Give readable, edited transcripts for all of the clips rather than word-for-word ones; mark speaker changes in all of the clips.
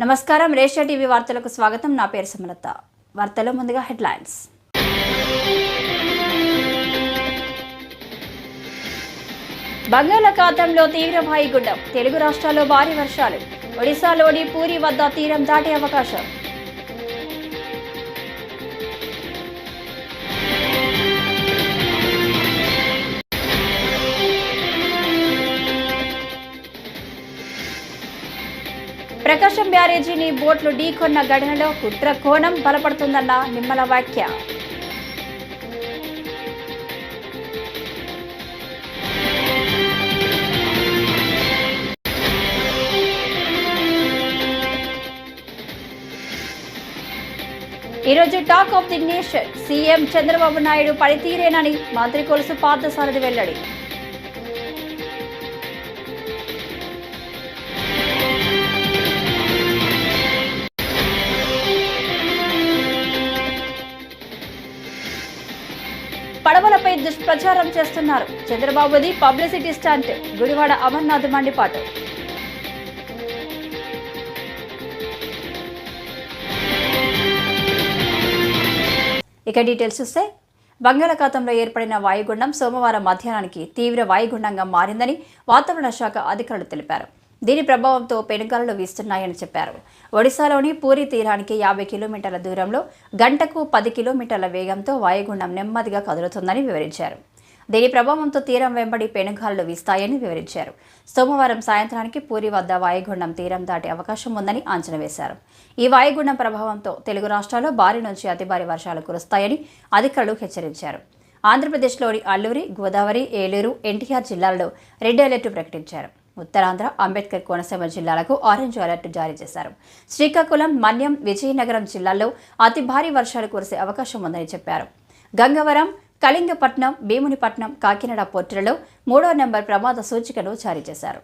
Speaker 1: నమస్కారం రేషియా టీవీ వార్తలకు స్వాగతం. నా పేరు సుమలత. వార్తల్లో ముందుగా హెడ్లైన్స్. బంగాళాఖాతంలో తీవ్ర వాయుగుండం, తెలుగు రాష్ట్రాల్లో భారీ వర్షాలు. ఒడిశాలోని పూరి వద్ద తీరం దాటే అవకాశం. ప్రకాశం బ్యారేజీని బోట్లు ఢీకొన్న ఘటనలో కుట్ర కోణం బలపడుతుందన్న నిమ్మల వ్యాఖ్య. ఈరోజు talk of the nation, CM Chandrababu Naidu పనితీరేనని మంత్రి కొలుసు పార్థసారథి వెల్లడి. పడవలపై దుష్ప్రచారం చేస్తున్నారు, చంద్రబాబుది పబ్లిసిటీ స్టంట్. గుడివాడ అమర్నాథ్ మండిపాటు. ఇక డీటెయిల్స్ చూస్తే, బంగాళాఖాతంలో ఏర్పడిన వాయుగుండం సోమవారం మధ్యాహ్నానికి తీవ్ర వాయుగుండంగా మారిందని వాతావరణ శాఖ అధికారులు తెలిపారు. దీని ప్రభావంతో పెనుగాలులు వీస్తున్నాయని చెప్పారు. ఒడిశాలోని పూరి తీరానికి 50 కిలోమీటర్ల దూరంలో గంటకు 10 కిలోమీటర్ల వేగంతో వాయుగుండం నెమ్మదిగా కదులుతుందని వివరించారు. దీని ప్రభావంతో తీరం వెంబడి పెనుగాలులు వీస్తాయని వివరించారు. సోమవారం సాయంత్రానికి పూరి వద్ద వాయుగుండం తీరం దాటే అవకాశం ఉందని అంచనా వేశారు. ఈ వాయుగుండం ప్రభావంతో తెలుగు రాష్ట్రాల్లో భారీ నుంచి అతి భారీ వర్షాలు కురుస్తాయని అధికారులు హెచ్చరించారు. ఆంధ్రప్రదేశ్లోని అల్లూరి, గోదావరి, ఏలూరు, ఎన్టీఆర్ జిల్లాల్లో రెడ్ అలర్ట్ ప్రకటించారు. ఉత్తరాంధ్ర, అంబేద్కర్ కోనసీమ జిల్లాలకు ఆరెంజ్ అలర్ట్ జారీ చేశారు. శ్రీకాకుళం, మన్యం, విజయనగరం జిల్లాల్లో అతి భారీ వర్షాలు కురిసే అవకాశం ఉందని చెప్పారు. గంగవరం, కళింగపట్నం, భీమునిపట్నం, కాకినాడ పోర్టులలో 3వ నెంబర్ ప్రమాద సూచికను జారీ చేశారు.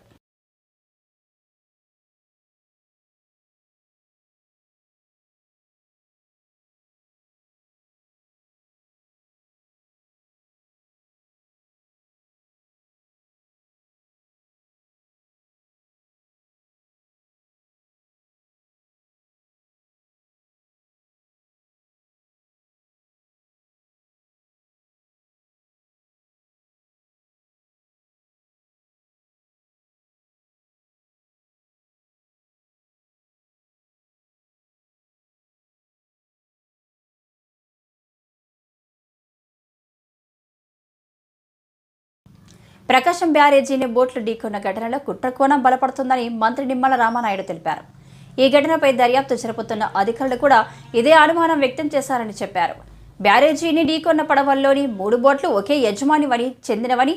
Speaker 1: ప్రకాశం బ్యారేజీని బోట్లు ఢీకొన్న ఘటనలో కుట్రకోణం బలపడుతుందని మంత్రి నిమ్మల రామానాయుడు తెలిపారు. ఈ ఘటనపై దర్యాప్తు జరుపుతున్న అధికారులు కూడా ఇదే అనుమానం వ్యక్తం చేశారని చెప్పారు. బ్యారేజీని ఢీకొన్న పడవల్లోని 3 బోట్లు ఒకే యజమాని చెందినవని,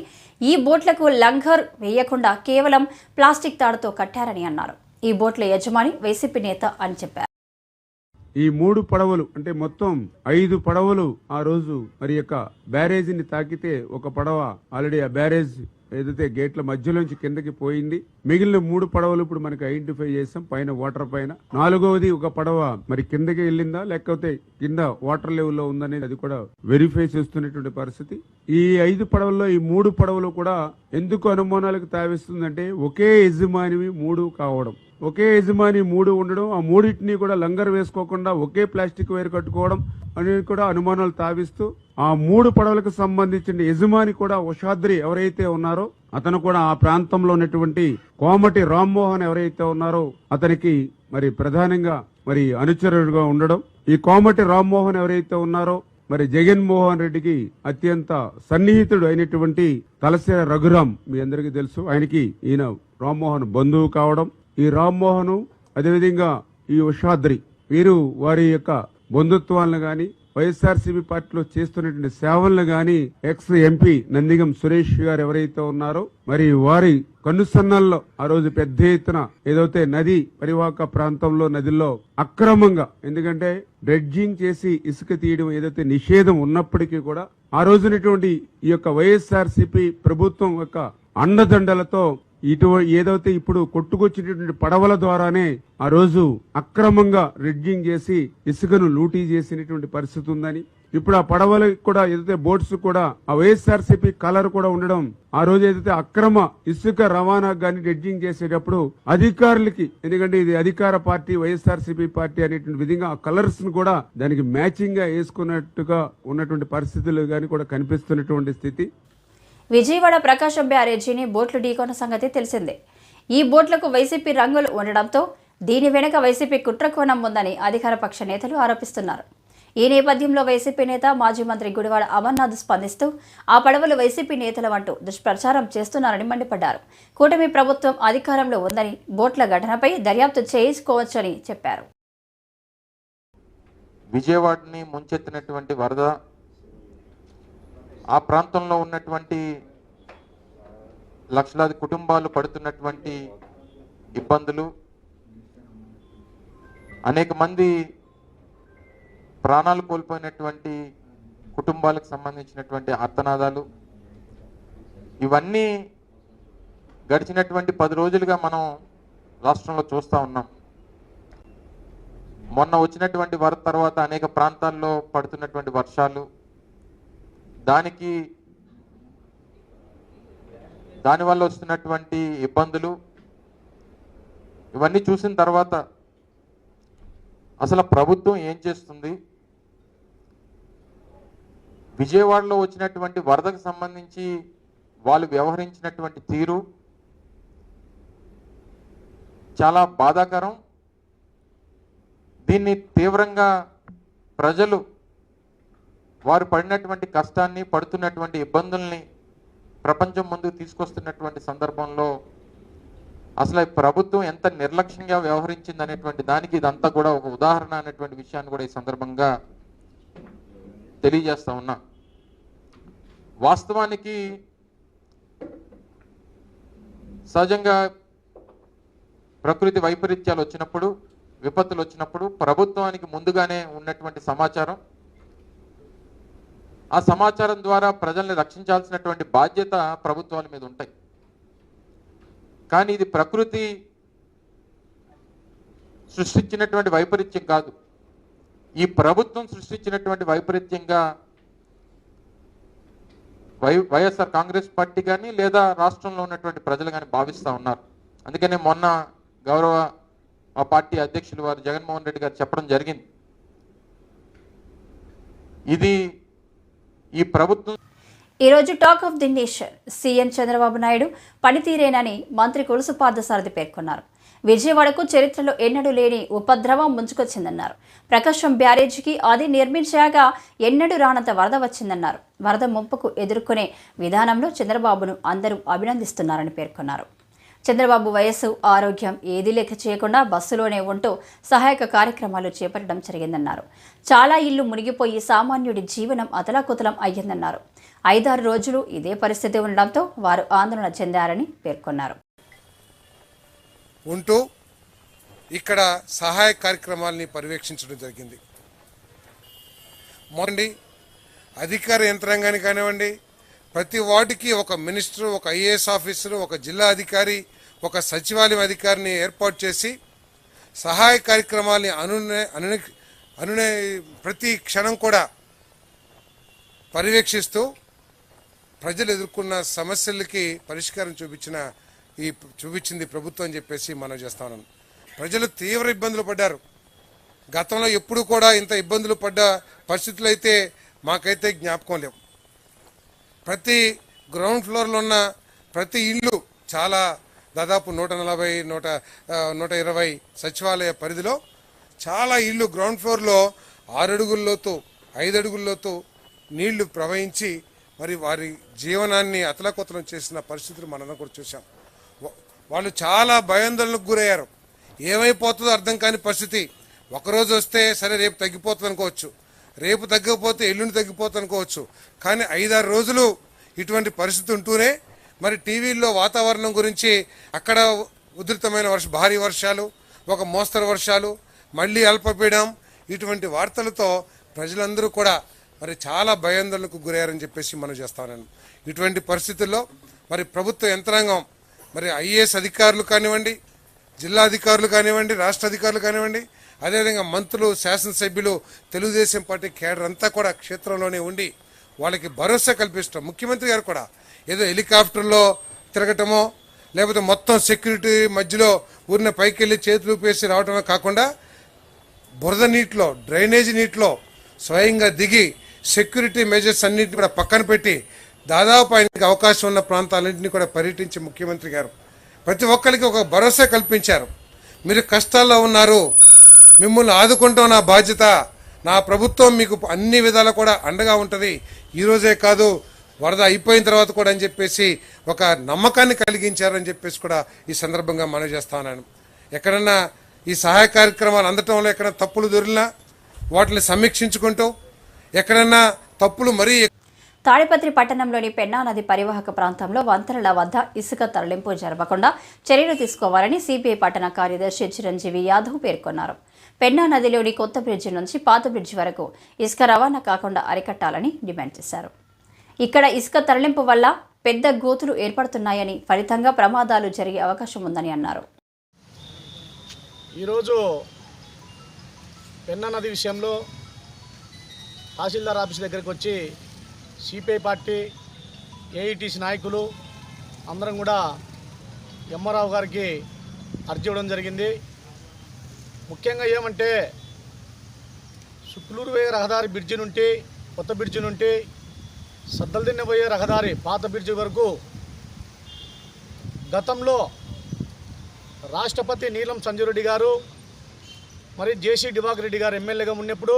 Speaker 1: ఈ బోట్లకు లంగర్ వేయకుండా కేవలం ప్లాస్టిక్ తాడుతో కట్టారని అన్నారు. ఈ బోట్ల యజమాని వైసీపీ నేత అని చెప్పారు.
Speaker 2: ఈ 3 పడవలు అంటే మొత్తం 5 పడవలు ఆ రోజు మరి యొక్క బ్యారేజీని తాకితే ఒక పడవ ఆల్రెడీ ఆ బ్యారేజ్ ఏదైతే గేట్ల మధ్యలోంచి కిందకి పోయింది. మిగిలిన 3 పడవలు ఇప్పుడు మనకి ఐడెంటిఫై చేసాం పైన వాటర్ పైన. 4వది ఒక పడవ మరి కిందకి వెళ్ళిందా లేకపోతే కింద వాటర్ లెవెల్లో ఉందనేది అది కూడా వెరిఫై చేస్తున్నటువంటి పరిస్థితి. ఈ 5 పడవల్లో ఈ 3 పడవలు కూడా ఎందుకు అనుమానాలకు తావిస్తుందంటే ఒకే యజమానివి 3 కావడం, ఒకే యజమాని 3 ఉండడం, ఆ 3టిని కూడా లంగర్ వేసుకోకుండా ఒకే ప్లాస్టిక్ వైర్ కట్టుకోవడం అనేది కూడా అనుమానాలు తావిస్తూ ఆ 3 పడవలకు సంబంధించిన యజమాని కూడా ఉషాద్రి ఎవరైతే ఉన్నారో అతను కూడా ఆ ప్రాంతంలో ఉన్నటువంటి కోమటి రామ్మోహన్ ఎవరైతే ఉన్నారో అతనికి మరి ప్రధానంగా మరి అనుచరుడుగా ఉండడం. ఈ కోమటి రామ్మోహన్ ఎవరైతే ఉన్నారో మరి జగన్మోహన్ రెడ్డికి అత్యంత సన్నిహితుడు అయినటువంటి తలసేర రఘురాం మీ అందరికీ తెలుసు. ఆయనకి ఈయన రామ్మోహన్ బంధువు కావడం. ఈ రామ్మోహన్ అదేవిధంగా ఈ ఉషాద్రి వీరు వారి యొక్క బంధుత్వాలను గాని వైఎస్ఆర్సీపీ పార్టీలో చేస్తున్నటువంటి సేవలను గాని ఎక్స్ ఎంపీ నందిగం సురేష్ గారు ఎవరైతే ఉన్నారో మరి వారి కనుసన్నల్లో ఆ రోజు పెద్ద ఎత్తున ఏదైతే నది పరివాహక ప్రాంతంలో నదిలో అక్రమంగా, ఎందుకంటే డ్రెడ్జింగ్ చేసి ఇసుక తీయడం ఏదైతే నిషేధం ఉన్నప్పటికీ కూడా ఆ రోజునటువంటి ఈ యొక్క వైఎస్ఆర్సీపీ ప్రభుత్వం యొక్క అండదండలతో ఏదైతే ఇప్పుడు కొట్టుకొచ్చినటువంటి పడవల ద్వారానే ఆ రోజు అక్రమంగా రిడ్జింగ్ చేసి ఇసుకను లూటీ చేసినటువంటి పరిస్థితి ఉందని, ఇప్పుడు ఆ పడవలకు కూడా ఏదైతే బోట్స్ కూడా ఆ వైఎస్ఆర్సీపీ కలర్ కూడా ఉండడం, ఆ రోజు ఏదైతే అక్రమ ఇసుక రవాణా గాని డెడ్జింగ్ చేసేటప్పుడు అధికారులకి, ఎందుకంటే ఇది అధికార పార్టీ వైఎస్ఆర్సీపీ పార్టీ అనేటువంటి విధంగా ఆ కలర్స్ ను కూడా దానికి మ్యాచింగ్ గా వేసుకున్నట్టుగా ఉన్నటువంటి పరిస్థితులు గాని కూడా కనిపిస్తున్నటువంటి స్థితి.
Speaker 1: విజయవాడ ప్రకాశం బ్యారేజీని బోట్లు ఢీకొన్న సంగతి తెలిసిందే. ఈ బోట్లకు వైసీపీ రంగులు ఉండడంతో దీని వెనుక వైసీపీ కుట్రకోణం ఉందని అధికార పక్ష నేతలు ఆరోపిస్తున్నారు. ఈ నేపథ్యంలో వైసీపీ నేత మాజీ మంత్రి గుడివాడ అమర్నాథ్ స్పందిస్తూ ఆ పడవలు వైసీపీ నేతలవంటూ దుష్ప్రచారం చేస్తున్నారని మండిపడ్డారు. కూటమి ప్రభుత్వం అధికారంలో ఉందని, బోట్ల ఘటనపై దర్యాప్తు చేసుకోవచ్చని చెప్పారు.
Speaker 3: విజయవాడని ముంచెత్తినటువంటి వరద, ఆ ప్రాంతంలో ఉన్నటువంటి లక్షలాది కుటుంబాలు పడుతున్నటువంటి ఇబ్బందులు, అనేక మంది ప్రాణాలు కోల్పోయినటువంటి కుటుంబాలకు సంబంధించినటువంటి ఆర్తనాదాలు, ఇవన్నీ గడిచినటువంటి 10 రోజులుగా మనం రాష్ట్రంలో చూస్తూ ఉన్నాం. మొన్న వచ్చినటువంటి వరద తర్వాత అనేక ప్రాంతాల్లో పడుతున్నటువంటి వర్షాలు, దానివల్ల వస్తున్నటువంటి ఇబ్బందులు, ఇవన్నీ చూసిన తర్వాత అసలు ప్రభుత్వం ఏం చేస్తుంది, విజయవాడలో వచ్చినటువంటి వరదకు సంబంధించి వాళ్ళు వ్యవహరించినటువంటి తీరు చాలా బాధాకరం. దీన్ని తీవ్రంగా ప్రజలు వారు పడినటువంటి కష్టాన్ని, పడుతున్నటువంటి ఇబ్బందుల్ని ప్రపంచం ముందుకు తీసుకొస్తున్నటువంటి సందర్భంలో అసలు ఈ ప్రభుత్వం ఎంత నిర్లక్ష్యంగా వ్యవహరించింది అనేటువంటి దానికి ఇదంతా కూడా ఒక ఉదాహరణ అనేటువంటి విషయాన్ని కూడా ఈ సందర్భంగా తెలియజేస్తా ఉన్నా. వాస్తవానికి సహజంగా ప్రకృతి వైపరీత్యాలు వచ్చినప్పుడు, విపత్తులు వచ్చినప్పుడు ప్రభుత్వానికి ముందుగానే ఉన్నటువంటి సమాచారం, ఆ సమాచారం ద్వారా ప్రజల్ని రక్షించాల్సినటువంటి బాధ్యత ప్రభుత్వాల మీద ఉంటాయి. కానీ ఇది ప్రకృతి సృష్టించినటువంటి వైపరీత్యం కాదు, ఈ ప్రభుత్వం సృష్టించినటువంటి వైపరీత్యంగా వైఎస్ఆర్ కాంగ్రెస్ పార్టీ కానీ లేదా రాష్ట్రంలో ఉన్నటువంటి ప్రజలు కానీ భావిస్తూ ఉన్నారు. అందుకనే మొన్న గౌరవ మా పార్టీ అధ్యక్షులు వారు జగన్మోహన్ రెడ్డి గారు చెప్పడం జరిగింది, ఇది ఈ ప్రభుత్వం.
Speaker 1: ఈరోజు talk of the nation CM Chandrababu Naidu పనితీరేనని మంత్రి కొలుసు పార్థసారథి పేర్కొన్నారు. విజయవాడకు చరిత్రలో ఎన్నడూ లేని ఉపద్రవం ముంచుకొచ్చిందన్నారు. ప్రకాశం బ్యారేజీకి అది నిర్మించాక ఎన్నడూ రానంత వరద వచ్చిందన్నారు. వరద ముంపుకు ఎదుర్కొనే విధానంలో చంద్రబాబును అందరూ అభినందిస్తున్నారని పేర్కొన్నారు. చంద్రబాబు వయస్సు, ఆరోగ్యం ఏదీ లెక్క చేయకుండా బస్సులోనే ఉంటూ సహాయక కార్యక్రమాలు చేపట్టడం జరిగిందన్నారు. చాలా ఇళ్లు మునిగిపోయి సామాన్యుడి జీవనం అతలాకుతలం అయ్యిందన్నారు. 5-6 రోజులు ఇదే పరిస్థితి ఉండడంతో వారు ఆందోళన చెందారని పేర్కొన్నారు.
Speaker 4: ఉంటూ ఇక్కడ సహాయ కార్యక్రమాలని పర్యవేక్షించడం జరిగింది. మొండి అధికార యంత్రాంగాన్ని కానివ్వండి, ప్రతి వార్డుకి ఒక మినిస్టర్, ఒక ఐఏఎస్ ఆఫీసరు, ఒక జిల్లా అధికారి, ఒక సచివాలయం అధికారిని ఏర్పాటు చేసి సహాయ కార్యక్రమాలని అనునే ప్రతి క్షణం కూడా పర్యవేక్షిస్తూ ప్రజలు ఎదుర్కొన్న సమస్యలకి పరిష్కారం చూపించింది ప్రభుత్వం అని చెప్పేసి మనం చేస్తా ఉన్నాం. ప్రజలు తీవ్ర ఇబ్బందులు పడ్డారు. గతంలో ఎప్పుడు కూడా ఇంత ఇబ్బందులు పడ్డ పరిస్థితులు అయితే మాకైతే జ్ఞాపకం లేవు. ప్రతి గ్రౌండ్ ఫ్లోర్లో ఉన్న ప్రతి ఇల్లు చాలా దాదాపు 140-120 సచివాలయ పరిధిలో చాలా ఇల్లు గ్రౌండ్ ఫ్లోర్లో 6 అడుగుల లోతు 5 అడుగుల లోతు నీళ్లు ప్రవహించి మరి వారి జీవనాన్ని అతలాకుతలం చేసిన పరిస్థితులు మనం కూడా చూసాం. వాళ్ళు చాలా భయాందోళనకు గురయ్యారు. ఏమైపోతుందో అర్థం కాని పరిస్థితి. ఒకరోజు వస్తే సరే రేపు తగ్గిపోతుంది అనుకోవచ్చు, రేపు తగ్గకపోతే ఎల్లుండి తగ్గిపోతుంది అనుకోవచ్చు, కానీ 5-6 రోజులు ఇటువంటి పరిస్థితి ఉంటూనే మరి టీవీల్లో వాతావరణం గురించి అక్కడ ఉధృతమైన భారీ వర్షాలు, ఒక మోస్తరు వర్షాలు, మళ్ళీ అల్పపీడనం, ఇటువంటి వార్తలతో ప్రజలందరూ కూడా మరి చాలా భయాందోళనకు గురయ్యారని చెప్పేసి మనం చేస్తాను. ఇటువంటి పరిస్థితుల్లో మరి ప్రభుత్వ యంత్రాంగం, మరి ఐఏఎస్ అధికారులు కానివ్వండి, జిల్లా అధికారులు కానివ్వండి, రాష్ట్ర అధికారులు కానివ్వండి, అదేవిధంగా మంత్రులు, శాసనసభ్యులు, తెలుగుదేశం పార్టీ కేడర్ అంతా కూడా క్షేత్రంలోనే ఉండి వాళ్ళకి భరోసా కల్పిస్తాం. ముఖ్యమంత్రి గారు కూడా ఏదో హెలికాప్టర్లో తిరగటమో లేకపోతే మొత్తం సెక్యూరిటీ మధ్యలో ఊరిన పైకి వెళ్ళి చేతులు ఊపేసి రావటమే కాకుండా బురద నీటిలో, డ్రైనేజీ నీటిలో స్వయంగా దిగి సెక్యూరిటీ మెజర్స్ అన్నింటినీ కూడా పక్కన పెట్టి దాదాపు ఆయనకి అవకాశం ఉన్న ప్రాంతాలన్నింటినీ కూడా పర్యటించి ముఖ్యమంత్రి గారు ప్రతి ఒక్కరికి ఒక భరోసా కల్పించారు. మీరు కష్టాల్లో ఉన్నారు, మిమ్మల్ని ఆదుకుంటాం నా బాధ్యత, నా ప్రభుత్వం మీకు అన్ని విధాలా కూడా అండగా ఉంటుంది, ఈరోజే కాదు వరద అయిపోయిన తర్వాత కూడా అని చెప్పేసి ఒక నమ్మకాన్ని కలిగించారని చెప్పేసి కూడా ఈ సందర్భంగా మనవి చేస్తా ఉన్నాను. ఎక్కడన్నా ఈ సహాయ కార్యక్రమాలు అందటంలో ఎక్కడైనా తప్పులు దొరికినా వాటిని సమీక్షించుకుంటూ ఎక్కడన్నా తప్పులు మరీ
Speaker 1: తాడిపత్రి పట్టణంలోని పెన్నా నది పరివాహక ప్రాంతంలో వంతెనల వద్ద ఇసుక తరలింపు జరగకుండా చర్యలు తీసుకోవాలని సిపిఐ పట్టణ కార్యదర్శి చిరంజీవి యాదవ్ పేర్కొన్నారు. పెన్నా నదిలోని కొత్త బ్రిడ్జి నుంచి పాత బ్రిడ్జి వరకు ఇసుక రవాణా కాకుండా అరికట్టాలని డిమాండ్ చేశారు. ఇక్కడ ఇసుక తరలింపు వల్ల పెద్ద గోతులు ఏర్పడుతున్నాయని, ఫలితంగా ప్రమాదాలు జరిగే అవకాశం ఉందని అన్నారు.
Speaker 5: ఈరోజు పెన్నా నది విషయంలో తహసీల్దార్ ఆఫీస్ దగ్గరికి వచ్చి సిపిఐ పార్టీ, ఏఐటీసీ నాయకులు అందరం కూడా ఎమ్మారావు గారికి అర్జీ ఇవ్వడం జరిగింది. ముఖ్యంగా ఏమంటే సుక్లూరు పోయే రహదారి బ్రిడ్జి నుండి, కొత్త బ్రిడ్జి నుండి సద్దలదిన్నె పోయే రహదారి పాత బ్రిడ్జి వరకు గతంలో రాష్ట్రపతి నీలం సంజయ్ రెడ్డి గారు మరి జేసీ దివాకర్ రెడ్డి గారు ఎమ్మెల్యేగా ఉన్నప్పుడు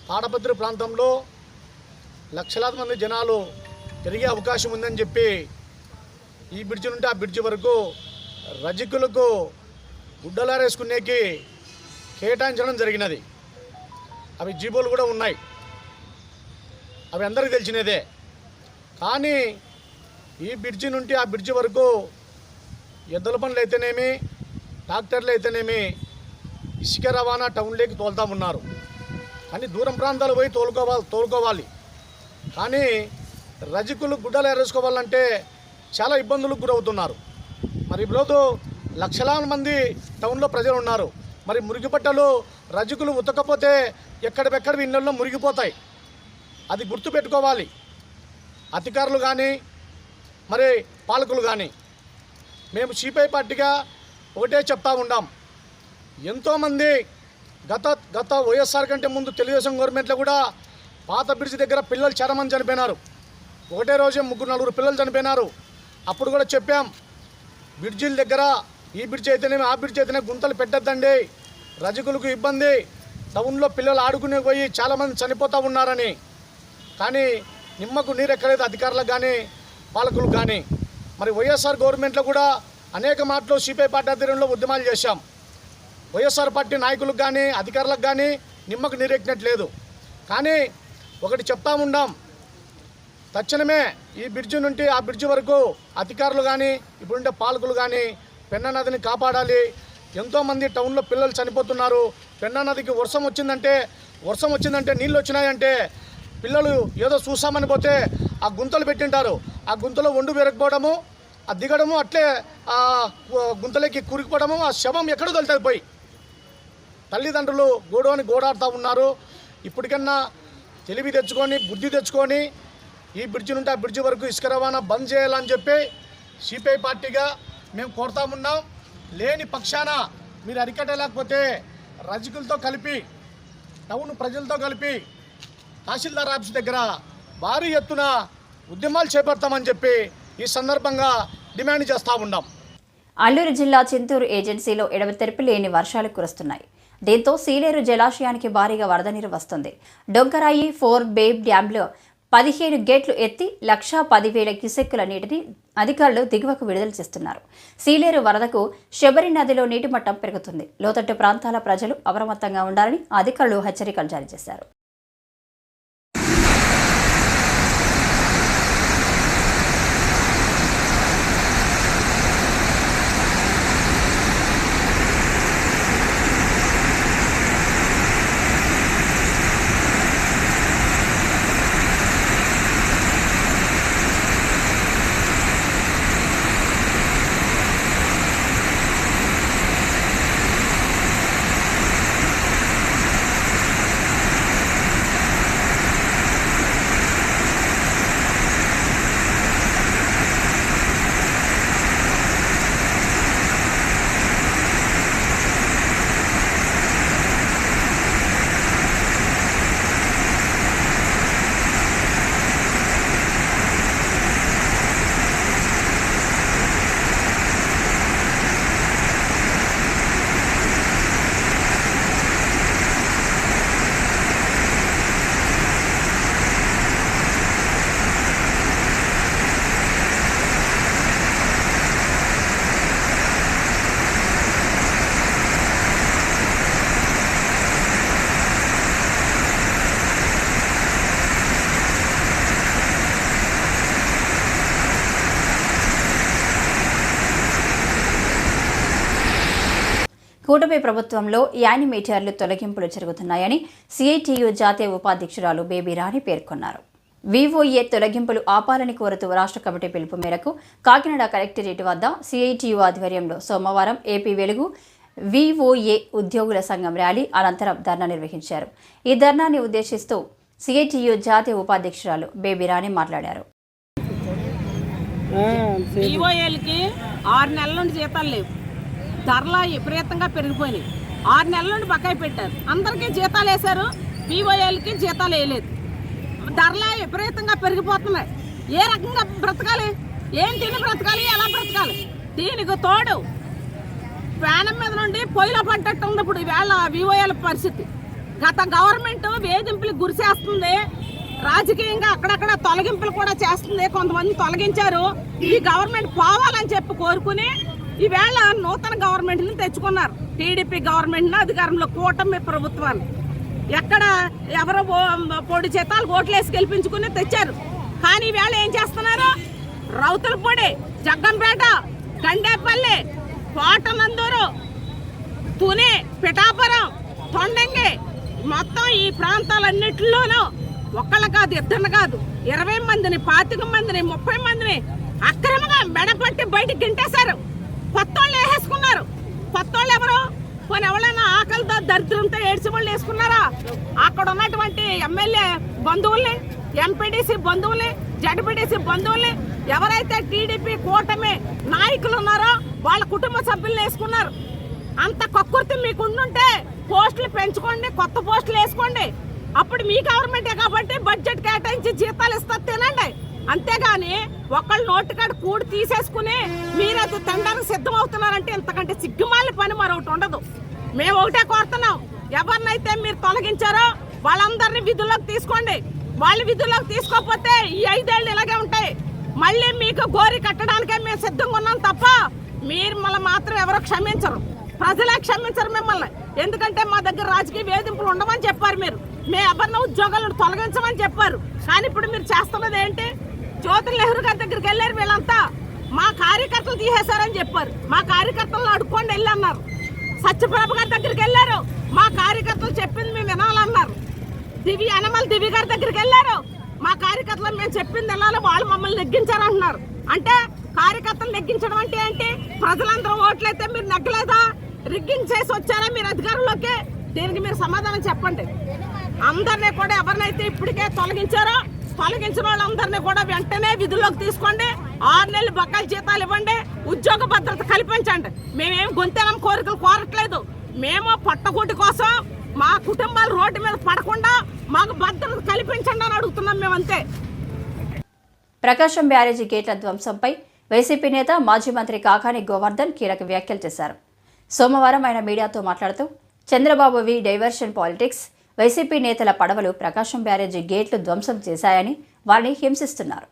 Speaker 5: తాడపత్రి ప్రాంతంలో లక్షలాది మంది జనాలు పెరిగే అవకాశం ఉందని చెప్పి ఈ బ్రిడ్జి నుండి ఆ బ్రిడ్జి వరకు రజకులకు గుడ్డలారేసుకునేకి కేటాయించడం జరిగినది. అవి జీబోలు కూడా ఉన్నాయి, అవి అందరికీ తెలిసినదే. కానీ ఈ బ్రిడ్జి నుండి ఆ బ్రిడ్జి వరకు ఎద్దుల పనులు అయితేనేమి, ట్రాక్టర్లు అయితేనేమి ఇసుక రవాణా టౌన్లోకి తోలుతా ఉన్నారు. కానీ దూరం ప్రాంతాలు పోయి తోలుకోవాలి. కానీ రజకులు గుడ్డలు ఏరేసుకోవాలంటే చాలా ఇబ్బందులకు గురవుతున్నారు. మరి ఇప్పుడు లక్షలాది మంది టౌన్లో ప్రజలు ఉన్నారు. మరి మురికి బట్టలు రజకులు ఉతకపోతే ఎక్కడికెక్కడ ఇళ్ళల్లో మురిగిపోతాయి. అది గుర్తుపెట్టుకోవాలి అధికారులు కానీ మరి పాలకులు కానీ. మేము సిపిఐ పార్టీగా ఒకటే చెప్తా ఉన్నాం, ఎంతోమంది గత వైఎస్ఆర్ కంటే ముందు తెలుగుదేశం గవర్నమెంట్లో కూడా పాత బ్రిడ్జి దగ్గర పిల్లలు చాలా మంది చనిపోయినారు. ఒకటే రోజే 3-4 పిల్లలు చనిపోయినారు. అప్పుడు కూడా చెప్పాం, బ్రిడ్జిల దగ్గర ఈ బ్రిడ్జి అయితేనేమి, ఆ బ్రిడ్జి అయితేనే గుంతలు పెట్టద్దండి, రజకులకు ఇబ్బంది, టౌన్లో పిల్లలు ఆడుకునే పోయి చాలామంది చనిపోతూ ఉన్నారని. కానీ నిమ్మకు నీరు ఎక్కలేదు అధికారులకు కానీ పాలకులకు కానీ. మరి వైఎస్ఆర్ గవర్నమెంట్లో కూడా అనేక మాటలు సిపిఐ పార్టీ ఆధ్వర్యంలో ఉద్యమాలు చేశాం. వైఎస్ఆర్ పార్టీ నాయకులకు కానీ అధికారులకు కానీ నిమ్మకు నీరెక్కినట్లేదు. కానీ ఒకటి చెప్తా ఉన్నాం, తక్షణమే ఈ బ్రిడ్జి నుండి ఆ బ్రిడ్జి వరకు అధికారులు కానీ ఇప్పుడుండే పాలకులు కానీ పెన్నా నదిని కాపాడాలి. ఎంతోమంది టౌన్లో పిల్లలు చనిపోతున్నారు. పెన్నా నదికి వర్షం వచ్చిందంటే నీళ్ళు వచ్చినాయంటే పిల్లలు ఏదో చూసామని పోతే ఆ గుంతలు పెట్టింటారు. ఆ గుంతలో ఒండు పెరగకపోవడము, ఆ దిగడము, అట్లే ఆ గుంతలోకి కూరుకుపోవడము, ఆ శవం ఎక్కడో తొలుతుంది పోయి. తల్లిదండ్రులు గోడాడుతూ ఉన్నారు. ఇప్పటికన్నా తెలివి తెచ్చుకొని, బుద్ధి తెచ్చుకొని ఈ బ్రిడ్జి నుండి ఆ బ్రిడ్జి వరకు ఇసుక రవాణా బంద్ చేయాలని చెప్పి సిపిఐ పార్టీగా మేము కోరుతా ఉన్నాం. లేని పక్షాన మీరు అరికట్టలేకపోతే రజకులతో కలిపి, టౌన్ ప్రజలతో కలిపి తహసీల్దార్ ఆఫీస్ దగ్గర భారీ ఎత్తున ఉద్యమాలు చేపడతామని చెప్పి ఈ సందర్భంగా డిమాండ్ చేస్తూ ఉన్నాం.
Speaker 1: అల్లూరు జిల్లా చింతూరు ఏజెన్సీలో ఎడతెరిపి లేని వర్షాలు కురుస్తున్నాయి. దీంతో సీలేరు జలాశయానికి భారీగా వరద నీరు వస్తుంది. డొంకరాయి 4 బేబ్ డ్యాంలో 15 గేట్లు ఎత్తి 1,10,000 క్యూసెక్కుల నీటిని అధికారులు దిగువకు విడుదల చేస్తున్నారు. సీలేరు వరదకు శబరి నదిలో నీటి మట్టం పెరుగుతుంది. లోతట్టు ప్రాంతాల ప్రజలు అప్రమత్తంగా ఉండాలని అధికారులు హెచ్చరికలు జారీ చేశారు. కూటమి ప్రభుత్వంలో యానిమేటర్లు తొలగింపులు జరుగుతున్నాయని సిఐటియు జాతీయ ఉపాధ్యక్షురాలు బేబీ రాణి పేర్కొన్నారు. వివోఏ తొలగింపులు ఆపాలని కోరుతూ రాష్ట్ర కమిటీ పిలుపు మేరకు కాకినాడ కలెక్టరేట్ వద్ద సిఐటియు ఆధ్వర్యంలో సోమవారం ఏపీ వెలుగు వివోఏ ఉద్యోగుల సంఘం ర్యాలీ అనంతరం ధర్నా నిర్వహించారు. ఈ ధర్నాని ఉద్దేశిస్తూ సిఐటియు జాతీయ ఉపాధ్యక్షురాలు బేబీ రాణి మాట్లాడారు.
Speaker 6: వివోఏలకి 6 నెలల నుండి జీతాలు లేవు. ధరలు విపరీతంగా పెరిగిపోయినాయి. 6 నెలల నుండి బకాయి పెట్టారు. అందరికీ జీతాలు వేశారు, వివోఏలకి జీతాలు వేయలేదు. ధరలు విపరీతంగా పెరిగిపోతున్నాయి. ఏ రకంగా బ్రతకాలి? ఏం తిని బ్రతకాలి? ఎలా బ్రతకాలి? దీనికి తోడు ప్రాణం మీద నుండి పొయ్యిలో పడ్డట్టు ఉంది ఇప్పుడు ఈవేళ వివోఏల పరిస్థితి. గత గవర్నమెంట్ వేధింపులకు గురి చేస్తుంది. రాజకీయంగా అక్కడక్కడ తొలగింపులు కూడా చేస్తుంది. కొంతమంది తొలగించారు. ఈ గవర్నమెంట్ పోవాలని చెప్పి కోరుకుని ఈవేళ నూతన గవర్నమెంట్ని తెచ్చుకున్నారు. టీడీపీ గవర్నమెంట్ని అధికారంలో కూటమి ప్రభుత్వాన్ని ఎక్కడ ఎవరో పొడి చేతాలు ఓట్లేసి గెలిపించుకుని తెచ్చారు. కానీ ఈవేళ ఏం చేస్తున్నారు? రౌతులపూడి, జగ్గంపేట, గండేపల్లి, కోటనందూరు, తుని, పిఠాపురం, తొండంగి మొత్తం ఈ ప్రాంతాలన్నింటిలోనూ ఒక్కళ్ళు కాదు, ఇద్దరు కాదు, 20 మందిని, 25 మందిని, 30 మందిని అక్రమంగా మెడపట్టి బయటకు గింటేశారు. కొత్తోళ్ళు వేసేసుకున్నారు. కొత్తోళ్ళు ఎవరు? కొన్ని ఎవరైనా ఆకలితో దరిద్రంతో ఏడ్చి వాళ్ళు వేసుకున్నారా? అక్కడ ఉన్నటువంటి ఎమ్మెల్యే బంధువుల్ని, ఎంపీడీసీ బంధువుల్ని, జడ్పీడీసీ బంధువుల్ని, ఎవరైతే టీడీపీ కూటమి నాయకులు ఉన్నారో వాళ్ళ కుటుంబ సభ్యులు వేసుకున్నారు. అంత కక్కుర్తి మీకు ఉండుంటే పోస్టులు పెంచుకోండి, కొత్త పోస్టులు వేసుకోండి. అప్పుడు మీ గవర్నమెంటే కాబట్టి బడ్జెట్ కేటాయించి జీతాలు ఇస్తా తినండి. అంతేగాని ఒకళ్ళు నోటికాడ కూడి తీసేసుకుని మీరైతే తినడానికి సిద్ధమవుతున్నారంటే ఇంతకంటే సిగ్గుమాలిన పని మరొకటి ఉండదు. మేము ఒకటే కోరుతున్నాం, ఎవరినైతే మీరు తొలగించారో వాళ్ళందరినీ విధుల్లోకి తీసుకోండి. వాళ్ళు విధుల్లోకి తీసుకోకపోతే ఈ 5 ఏళ్ళు ఇలాగే ఉంటాయి. మళ్ళీ మీకు గోరి కట్టడానికే మేము సిద్ధంగా ఉన్నాం తప్ప మీరు మళ్ళీ మాత్రం ఎవరో క్షమించరు. ప్రజలే క్షమించరు మిమ్మల్ని. ఎందుకంటే మా దగ్గర రాజకీయ వేధింపులు ఉండవని చెప్పారు. మీరు ఎవరిని ఉద్యోగాలను తొలగించమని చెప్పారు. కానీ ఇప్పుడు మీరు చేస్తున్నది ఏంటి? జ్యోతి నెహ్రూ గారి దగ్గరికి వెళ్ళారు. వీళ్ళంతా మా కార్యకర్తలు తీసేశారని చెప్పారు. మా కార్యకర్తలను అడుక్కోండి వెళ్ళి అన్నారు. సత్యప్రభ గారి దగ్గరికి వెళ్ళారు. మా కార్యకర్తలు చెప్పింది మేము వినాలన్నారు. యనమల దివి గారి దగ్గరికి వెళ్ళారు. మా కార్యకర్తలు మేము చెప్పింది వినాలి, వాళ్ళు మమ్మల్ని నెగ్గించారంటున్నారు. అంటే కార్యకర్తలు నెగ్గించడం అంటే ఏంటి? ప్రజలందరూ ఓట్లయితే మీరు నెగ్గలేదా? రిగ్గింగ్ చేసి వచ్చారా మీరు అధికారంలోకి? దీనికి మీరు సమాధానం చెప్పండి. అందరినీ కూడా ఎవరినైతే ఇప్పటికే తొలగించారో తొలగించిన వాళ్ళందరినీ కూడా వెంటనే విధుల్లోకి తీసుకోండి. 6 నెలలు బకాయిల జీతాలు ఇవ్వండి. ఉద్యోగ భద్రత కల్పించండి. మేమేం గొంతెనం కోరికలు కోరట్లేదు. మేము పట్టకూటి కోసం మా కుటుంబాలు రోడ్డు మీద పడకుండా మాకు భద్రత కల్పించండి అని అడుగుతున్నాం మేమంతే.
Speaker 1: ప్రకాశం బ్యారేజీ గేట్ల ధ్వంసంపై వైసీపీ నేత మాజీ మంత్రి కాకాని గోవర్ధన్ కీలక వ్యాఖ్యలు చేశారు. సోమవారం ఆయన మీడియాతో మాట్లాడుతూ చంద్రబాబువి డైవర్షన్ పాలిటిక్స్, వైసీపీ నేతల పడవలు ప్రకాశం బ్యారేజీ గేట్లు ధ్వంసం చేశాయని వారిని హింసిస్తున్నారు.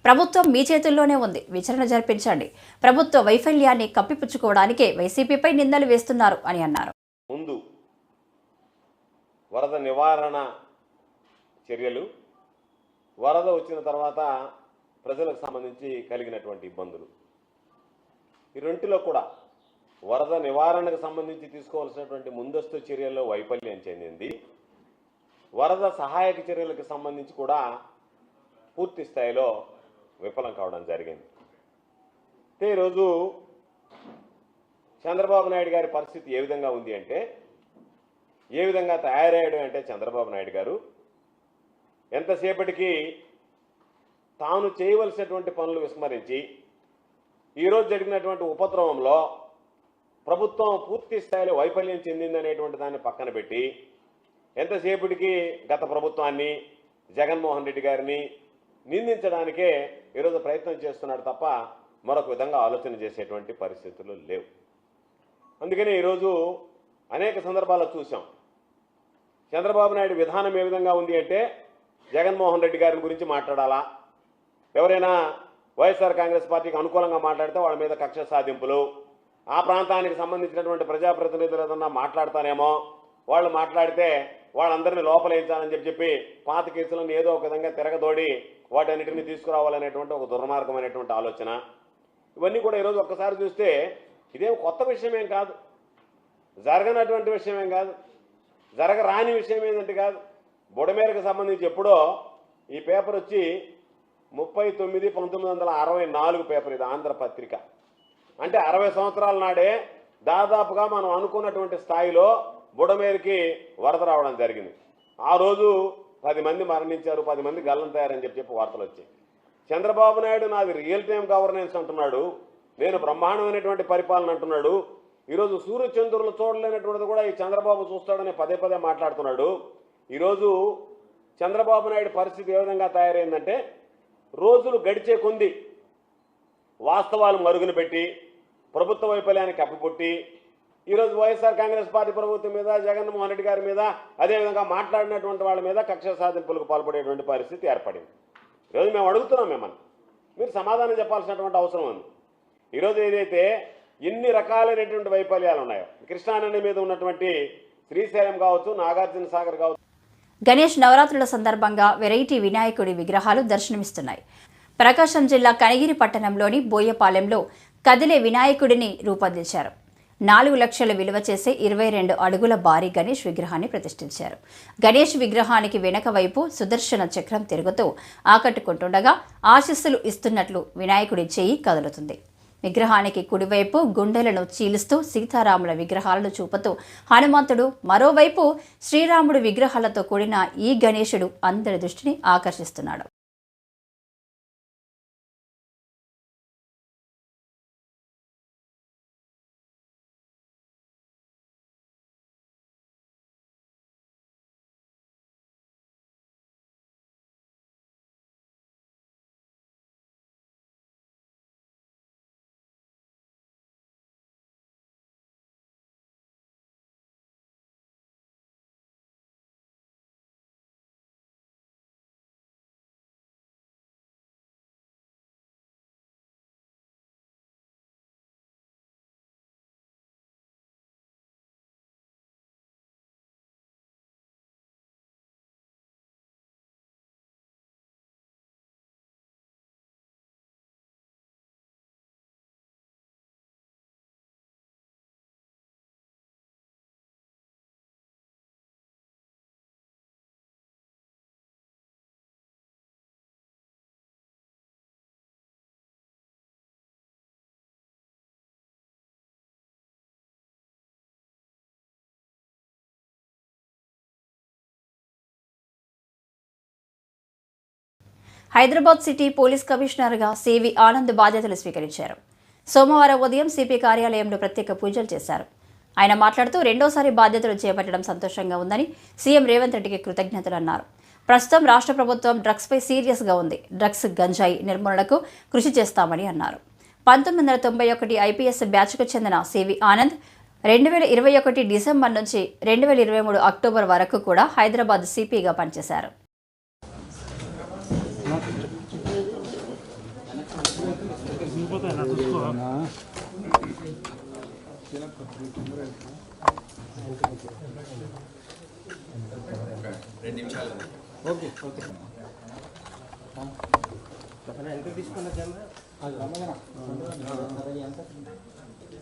Speaker 1: ప్రభుత్వం మీ చేతుల్లోనే ఉంది, విచారణ జరిపించండి. ప్రభుత్వ వైఫల్యాన్ని కప్పిపుచ్చుకోవడానికే వైసీపీపై నిందలు వేస్తున్నారు అని అన్నారు.
Speaker 7: ముందు వరద నివారణ చర్యలు, వరద వచ్చిన తర్వాత ప్రజలకు సంబంధించి కలిగినటువంటి ఇబ్బందులు, ఈ రెంటిలో కూడా వరద నివారణకు సంబంధించి తీసుకోవాల్సినటువంటి ముందస్తు చర్యల్లో వైఫల్యం చెందింది. వరద సహాయక చర్యలకు సంబంధించి కూడా పూర్తి స్థాయిలో విఫలం కావడం జరిగింది. ఈరోజు చంద్రబాబు నాయుడు గారి పరిస్థితి ఏ విధంగా ఉంది అంటే, ఏ విధంగా తయారయ్యాడు అంటే, చంద్రబాబు నాయుడు గారు ఎంతసేపటికి తాను చేయవలసినటువంటి పనులు విస్మరించి ఈరోజు జరిగినటువంటి ఉపద్రవంలో ప్రభుత్వం పూర్తి స్థాయిలో వైఫల్యం చెందిందనేటువంటి దాన్ని పక్కన పెట్టి ఎంతసేపటికి గత ప్రభుత్వాన్ని, జగన్మోహన్ రెడ్డి గారిని నిందించడానికే ఈరోజు ప్రయత్నం చేస్తున్నాడు తప్ప మరొక విధంగా ఆలోచన చేసేటువంటి పరిస్థితులు లేవు. అందుకని ఈరోజు అనేక సందర్భాల్లో చూసాం చంద్రబాబు నాయుడు విధానం ఏ విధంగా ఉంది అంటే, జగన్మోహన్ రెడ్డి గారి గురించి మాట్లాడాలా, ఎవరైనా వైఎస్ఆర్ కాంగ్రెస్ పార్టీకి అనుకూలంగా మాట్లాడితే వాళ్ళ మీద కక్ష సాధింపులు, ఆ ప్రాంతానికి సంబంధించినటువంటి ప్రజాప్రతినిధులు ఏదన్నా మాట్లాడతానేమో, వాళ్ళు మాట్లాడితే వాళ్ళందరినీ లోపలేయించాలని చెప్పి పాత కేసులను ఏదో ఒక విధంగా తిరగదోడి వాటన్నిటిని తీసుకురావాలనేటువంటి ఒక దుర్మార్గమైనటువంటి ఆలోచన. ఇవన్నీ కూడా ఈరోజు ఒక్కసారి చూస్తే ఇదేం కొత్త విషయమేం కాదు. జరగనటువంటి విషయమేం కాదు, జరగరాని విషయం ఏంటంటే కాదు. బుడమేరకు సంబంధించి ఎప్పుడో ఈ పేపర్ వచ్చి 39/1964 పేపర్, ఇది ఆంధ్రపత్రిక. అంటే 60 సంవత్సరాల నాడే దాదాపుగా మనం అనుకున్నటువంటి స్థాయిలో బుడమేరుకి వరద రావడం జరిగింది. ఆ రోజు 10 మంది మరణించారు, 10 మంది గల్లంతయ్యారని చెప్పి వార్తలు వచ్చాయి. చంద్రబాబు నాయుడు నాది రియల్ టైం గవర్నెన్స్ అంటున్నాడు, నేను బ్రహ్మాండమైనటువంటి పరిపాలన అంటున్నాడు. ఈరోజు సూర్యచంద్రులు చూడలేనటువంటిది కూడా ఈ చంద్రబాబు చూస్తాడని పదే పదే మాట్లాడుతున్నాడు. ఈరోజు చంద్రబాబు నాయుడు పరిస్థితి ఏ విధంగా తయారైందంటే, రోజులు గడిచే కొంది వాస్తవాలు మరుగున పెట్టి ప్రభుత్వ వైఫల్యాన్ని కప్పిపుట్టి ఈరోజు వైఎస్ఆర్ కాంగ్రెస్ పార్టీ ప్రభుత్వం మీద, జగన్మోహన్ రెడ్డి గారి మీద, అదేవిధంగా మాట్లాడినటువంటి వాళ్ళ మీద కక్ష సాధింపులకు పాల్పడేటువంటి పరిస్థితి ఏర్పడింది. ఈరోజు మేము అడుగుతున్నాం, మిమ్మల్ని మీరు సమాధానం చెప్పాల్సినటువంటి అవసరం ఉంది. ఈరోజు ఏదైతే ఎన్ని రకాలైనటువంటి వైఫల్యాలు ఉన్నాయో, కృష్ణానది మీద ఉన్నటువంటి శ్రీశైలం కావచ్చు, నాగార్జున సాగర్ కావచ్చు.
Speaker 1: గణేష్ నవరాత్రుల సందర్భంగా వెరైటీ వినాయకుడి విగ్రహాలు దర్శనమిస్తున్నాయి. ప్రకాశం జిల్లా కనిగిరి పట్టణంలోని బోయపాలెంలో కదిలే వినాయకుడిని రూపొందించారు. 4 లక్షల విలువ చేసే 22 అడుగుల భారీ గణేష్ విగ్రహాన్ని ప్రతిష్ఠించారు. గణేష్ విగ్రహానికి వెనక వైపు సుదర్శన చక్రం తిరుగుతూ ఆకట్టుకుంటుండగా ఆశీస్సులు ఇస్తున్నట్లు వినాయకుడి చెయ్యి కదులుతుంది. విగ్రహానికి కుడివైపు గుండెలను చీలుస్తూ సీతారాముల విగ్రహాలను చూపుతూ హనుమంతుడు, మరోవైపు శ్రీరాముడు విగ్రహాలతో కూడిన ఈ గణేశుడు అందరి దృష్టిని ఆకర్షిస్తున్నాడు. హైదరాబాద్ సిటీ పోలీస్ కమిషనర్గా సివి ఆనంద్ బాధ్యతలు స్వీకరించారు. సోమవారం ఉదయం సిపి కార్యాలయంలో ప్రత్యేక పూజలు చేశారు. ఆయన మాట్లాడుతూ రెండోసారి బాధ్యతలు చేపట్టడం సంతోషంగా ఉందని సీఎం రేవంత్ రెడ్డికి కృతజ్ఞతలు అన్నారు. ప్రస్తుతం రాష్ట్ర ప్రభుత్వం డ్రగ్స్పై సీరియస్గా ఉంది. డ్రగ్స్, గంజాయి నిర్మూలనకు కృషి చేస్తామని అన్నారు. 1991 ఐపీఎస్ బ్యాచ్కు చెందిన సివి ఆనంద్ 2021 డిసెంబర్ నుంచి 2023 అక్టోబర్ వరకు కూడా హైదరాబాద్ సిపిగా పనిచేశారు.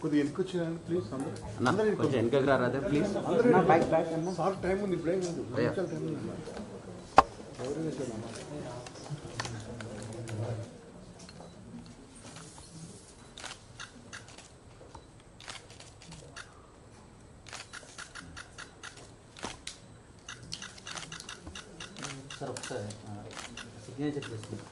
Speaker 8: కొద్దిగా వెనక్కి వచ్చేయండి ప్లీజ్. అందరూ
Speaker 9: వెనకకి రాదే ప్లీజ్.
Speaker 8: సార్ టైం ఉంది, ఇప్పుడే టైం ఉంది.
Speaker 9: సార్ ఒకసారి సిగ్నేచర్ చేసుకుంటాం.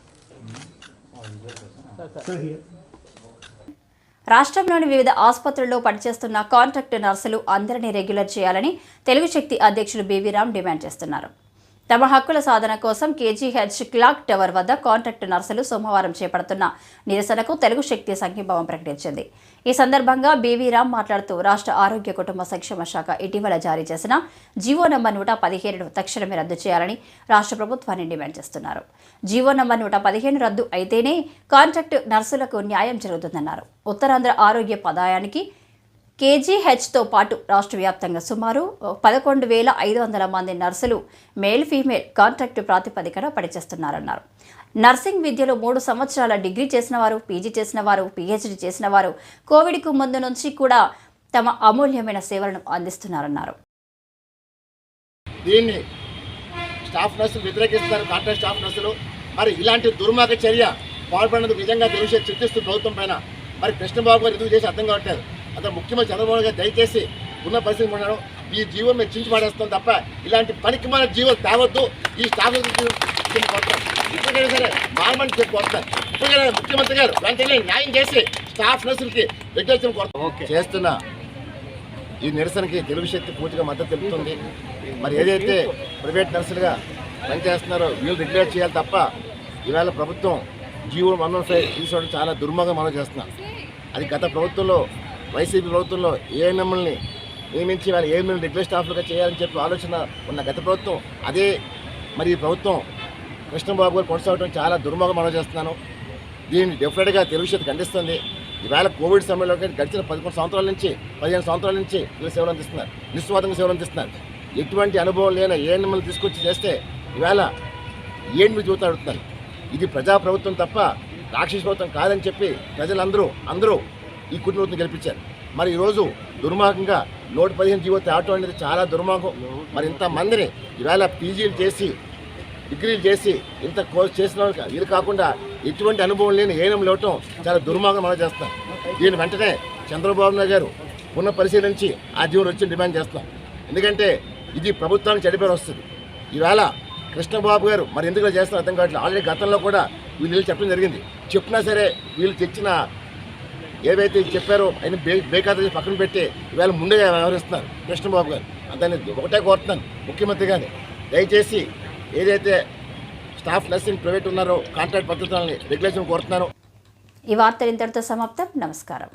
Speaker 1: రాష్ట్రంలోని వివిధ ఆసుపత్రుల్లో పనిచేస్తున్న కాంట్రాక్ట్ నర్సులు అందరినీ రెగ్యులర్ చేయాలని తెలుగు శక్తి అధ్యక్షులు బీవీ రామ్ డిమాండ్ చేస్తున్నారు. తమ హక్కుల సాధన కోసం కేజీహెచ్ క్లాక్ టవర్ వద్ద కాంట్రాక్ట్ నర్సులు సోమవారం చేపడుతున్న నిరసనకు తెలుగు శక్తి సంఘీభావం ప్రకటించింది. ఈ సందర్భంగా బీవీ రామ్ మాట్లాడుతూ రాష్ట్ర ఆరోగ్య కుటుంబ సంక్షేమ శాఖ ఇటీవల జారీ చేసిన జీవో నంబర్ 115ను తక్షణమే రద్దు చేయాలని రాష్ట్ర ప్రభుత్వాన్ని డిమాండ్ చేస్తున్నారు. జీవో నంబర్ 115 రద్దు అయితేనే కాంట్రాక్ట్ నర్సులకు న్యాయం జరుగుతుందన్నారు. ఉత్తరాంధ్ర ఆరోగ్య పదాయానికి కేజీహెచ్తో పాటు రాష్ట్ర వ్యాప్తంగా సుమారు 11,500 మంది నర్సులు మేల్, ఫీమేల్ కాంట్రాక్టు ప్రాతిపదికన పనిచేస్తున్నారన్నారు. నర్సింగ్ విద్యలో 3 సంవత్సరాల డిగ్రీ చేసిన వారు, పీజీ చేసిన వారు, పీహెచ్డీ చేసిన వారు కోవిడ్కు ముందు నుంచి కూడా తమ అమూల్యమైన సేవలను అందిస్తున్నారన్నారు.
Speaker 5: దీన్ని స్టాఫ్ నర్సులు వ్యతిరేకిస్తున్నారు, కాంట్రాక్ట్ స్టాఫ్ నర్సులు. మరి ఇలాంటి దుర్మార్గ చర్య పాల్పడినందుకు నిజంగా తెలిసే చింతిస్తూ ప్రభుత్వం పైన మరి కృష్ణబాబు గారు ఎందుకు చేసి అర్థం కావట్లేదు. అంత ముఖ్యమంత్రి చంద్రబాబు గారు దయచేసి ఉన్న పరిస్థితి ఉన్నాడు, ఈ జీవం మేము చించి పడేస్తాం తప్ప ఇలాంటి పనికి మన జీవం తేవద్దు. ఈ స్టాఫ్ ఇప్పటికైనా సరే మారమని చెప్పుకొస్తారు. ఇప్పటికైనా ముఖ్యమంత్రి గారు వెంటనే న్యాయం చేసి స్టాఫ్ నర్సులకి రెగ్యులేషన్ చేస్తున్న ఈ నిరసనకి తెలుగు శక్తి పూర్తిగా మద్దతు తెలుపుతుంది. మరి ఏదైతే ప్రైవేట్ నర్సులుగా పనిచేస్తున్నారో వీళ్ళు రెగ్యులేట్ చేయాలి తప్ప ఈవేళ ప్రభుత్వం జీవో 115 తీసుకోవడం చాలా దుర్మార్గం మనం చేస్తున్నాం. అది గత ప్రభుత్వంలో వైసీపీ ప్రభుత్వంలో ఏఎన్ఎంఎల్ని నియమించి వాళ్ళు ఏఎన్ఎంఎల్ రెగ్యులర్ స్టాఫ్లుగా చేయాలని చెప్పి ఆలోచన ఉన్న గత ప్రభుత్వం అదే మరి ఈ ప్రభుత్వం కృష్ణబాబు గారు కొనసాగడం చాలా దుర్మార్గం మనం చేస్తున్నాను. దీన్ని డెఫినెట్గా తెలుగు శక్తి ఖండిస్తుంది. ఈవేళ కోవిడ్ సమయంలో గడిచిన 15 సంవత్సరాల నుంచి వీళ్ళు సేవలు అందిస్తున్నారు, నిస్వార్థంగా సేవలు అందిస్తున్నారు. ఎటువంటి అనుభవం లేని ఏఎన్ఎంఎల్ తీసుకొచ్చి చేస్తే ఈవేళ ఏంటి మీరు చూస్తూ అడుగుతున్నారు. ఇది ప్రజాప్రభుత్వం తప్ప రాక్షస ప్రభుత్వం కాదని చెప్పి ప్రజలందరూ ఈ కుటుంబం గెలిపించారు. మరి ఈరోజు దుర్మార్గంగా 115 జీవో తేవటం అనేది చాలా దుర్మార్గం. మరి ఇంతమందిని ఈవేళ పీజీలు చేసి డిగ్రీలు చేసి ఇంత కోర్స్ చేసిన వీళ్ళు కాకుండా ఎటువంటి అనుభవం లేని ఏఎన్ఎంలు ఇవ్వటం చాలా దుర్మార్గం మనం చేస్తాం. దీని వెంటనే చంద్రబాబు నాయుడు గారు పునః పరిశీలించి ఆ జీవోలు వచ్చి డిమాండ్ చేస్తాం. ఎందుకంటే ఇది ప్రభుత్వానికి చెడిపేరు వస్తుంది. ఈవేళ కృష్ణబాబు గారు మరి ఎందుకు చేస్తారో అర్థం కావట్లేదు. ఆల్రెడీ గతంలో కూడా వీళ్ళు చెప్పడం జరిగింది. చెప్పినా సరే వీళ్ళు తెచ్చిన ఏవైతే చెప్పారో ఆయన బేఖాతరు పక్కన పెట్టి ఈవేళ ముందుగా వ్యవహరిస్తున్నారు కృష్ణబాబు గారు. దాన్ని ఒకటే కోరుతున్నాను ముఖ్యమంత్రి గారిని, దయచేసి ఏదైతే స్టాఫ్ నర్సింగ్ ప్రైవేట్ ఉన్నారో కాంట్రాక్ట్ పద్ధతులని రెగ్యులేషన్ కోరుతున్నాను.
Speaker 1: ఈ వార్తలు ఇంతటితో సమాప్తం. నమస్కారం.